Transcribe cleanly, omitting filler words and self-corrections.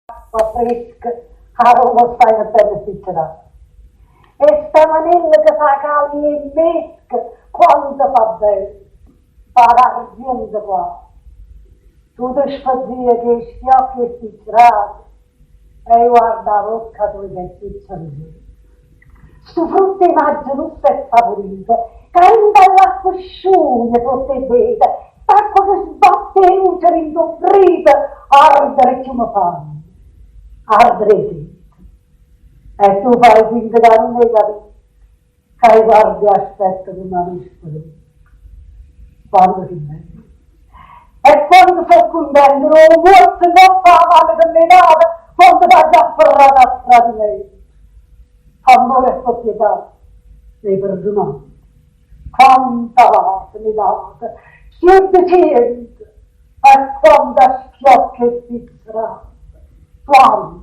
acqua fresca, aroma stai a bene spicciata. E sta manella che fa cali e mmesca, quanto fa bello, pare argiento qua. Tu ti sfezie che schiocche e Cerase, e guarda la vocca tua che spicciata. Sto frutto di maggio non si è favorito, canta l'acqua scioglie forse vede, acqua che sbatte e luce rincobrita, ardere che mi fanno, ardere che. E tu fai finta che non hai capito, che guardi e aspetta che una risposta, quando ti bello. E quando sono contento, non vuoi non fa male che mi date, quando vai già afferrata a tradimento. Amore e proprietà dei perdonati. Quanta pace mi date, più decente, e quanta schiocche e pizzeranza. Quanto